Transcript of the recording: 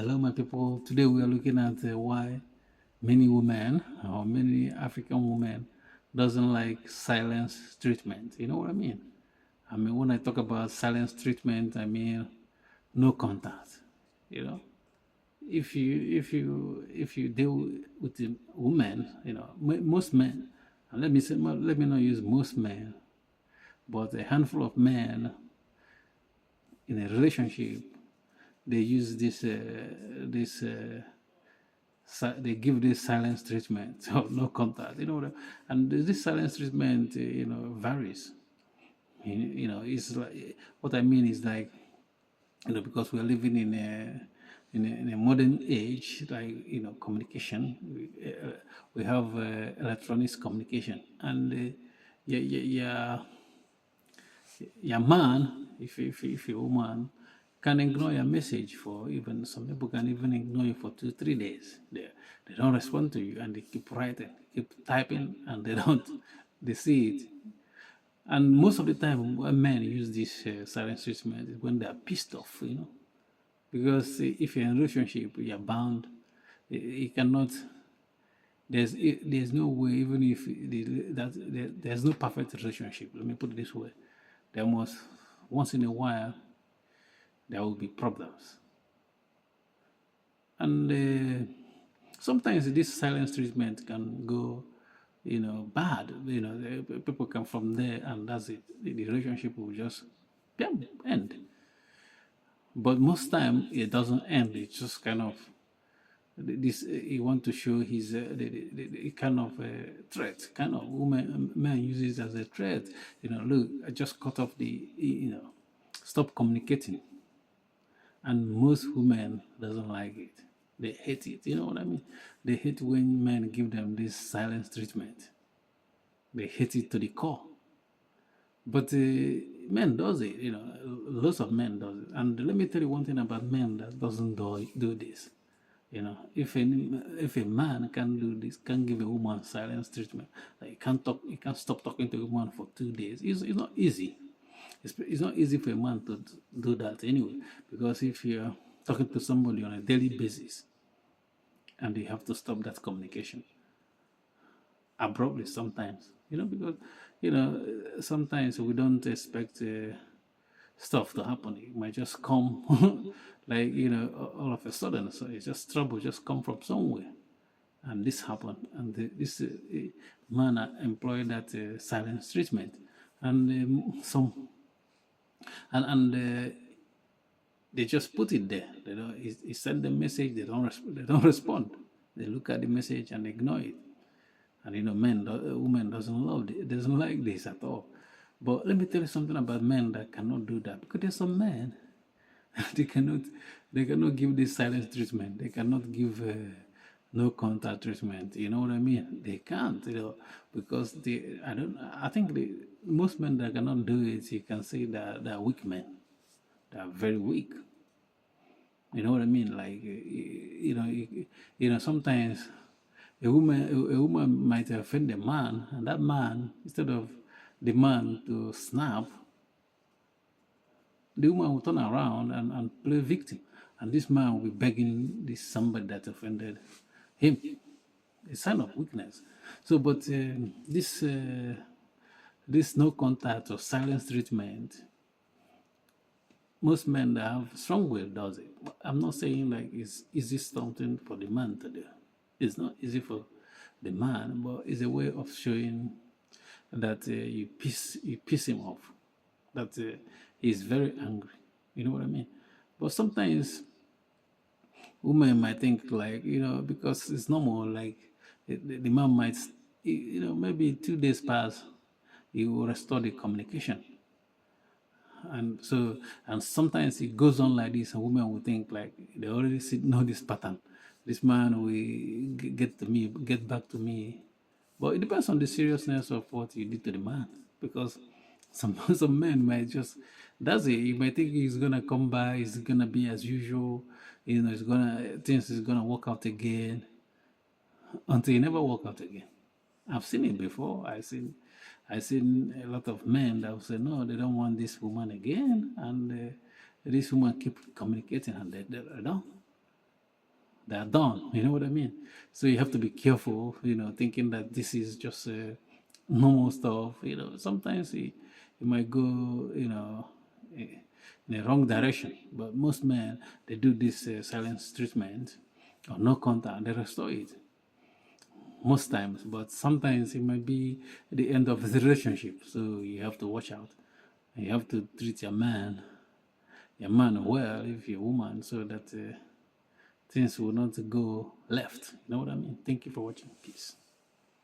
Hello, my people. Today we are looking at why many women or many African women doesn't like silence treatment. You know what I mean? I mean, when I talk about silence treatment, I mean no contact. You know, if you deal with a woman, most men, and let me not use most men, but a handful of men in a relationship, they use they give this silence treatment or no contact, and this silence treatment, varies. It's like what I mean is like, because we're living in a modern age, like communication. We have electronics communication, and yeah, yeah, yeah, your man, if you're a woman, can ignore your message for even some people can even ignore you for 2 3 days. They don't respond to you and they keep writing, keep typing, and they don't they see it. And most of the time, when men use this silent treatment is when they're pissed off, because if you're in a relationship, you're bound. You cannot. There's no way, even if there's no perfect relationship. Let me put it this way: there must once in a while there will be problems. And sometimes this silence treatment can go, bad. People come from there, and that's it. The relationship will just end. But most time it doesn't end. It's just kind of this. He want to show his the kind of threat. Kind of woman man uses it as a threat. Look, I just cut off stop communicating. And most women doesn't like it. They hate it. You know what I mean? They hate when men give them this silence treatment. They hate it to the core. But men does it. Lots of men does it. And let me tell you one thing about men that doesn't do this. If a man can do this, can give a woman silence treatment, like he can't stop talking to a woman for 2 days. It's not easy. It's not easy for a man to do that anyway, because if you're talking to somebody on a daily basis and you have to stop that communication abruptly sometimes, because sometimes we don't expect stuff to happen. It might just come like all of a sudden. So it's just trouble just come from somewhere, and this happened, and this man employed that silence treatment, and some and they just put it there. They don't. He sent the message. They don't respond. They look at the message and ignore it. And women doesn't doesn't like this at all. But let me tell you something about men that cannot do that, because there's some men they cannot they cannot give this silence treatment. They cannot give no contact treatment. You know what I mean? They can't. Because I think most men that cannot do it, you can say that they're weak men. They are very weak. You know what I mean? Like sometimes a woman might offend a man, and that man, instead of the man to snap, the woman will turn around and play victim, and this man will be begging this somebody that offended him. A sign of weakness. So, but this no contact or silence treatment, most men that have strong will does it. I'm not saying like it's easy something for the man to do. It's not easy for the man, but it's a way of showing that you piss him off, that he's very angry. You know what I mean? But sometimes women might think like, because it's normal, like the man might, maybe 2 days pass, he will restore the communication. And sometimes it goes on like this, and women will think like they already know this pattern. This man will get back to me. But it depends on the seriousness of what you did to the man, because some men might just, that's it. You might think he's gonna come by, it's gonna be as usual, it's gonna things is gonna work out again, until you never work out again. I've seen it before. I seen a lot of men that will say no, they don't want this woman again, and this woman keep communicating, and they don't. they're done. You know what I mean? So you have to be careful, thinking that this is just normal stuff. Sometimes it might go, in the wrong direction. But most men, they do this silence treatment or no contact, they restore it most times. But sometimes it might be the end of the relationship. So you have to watch out. You have to treat your man well if you're a woman, so that things will not go left. You know what I mean? Thank you for watching. Peace.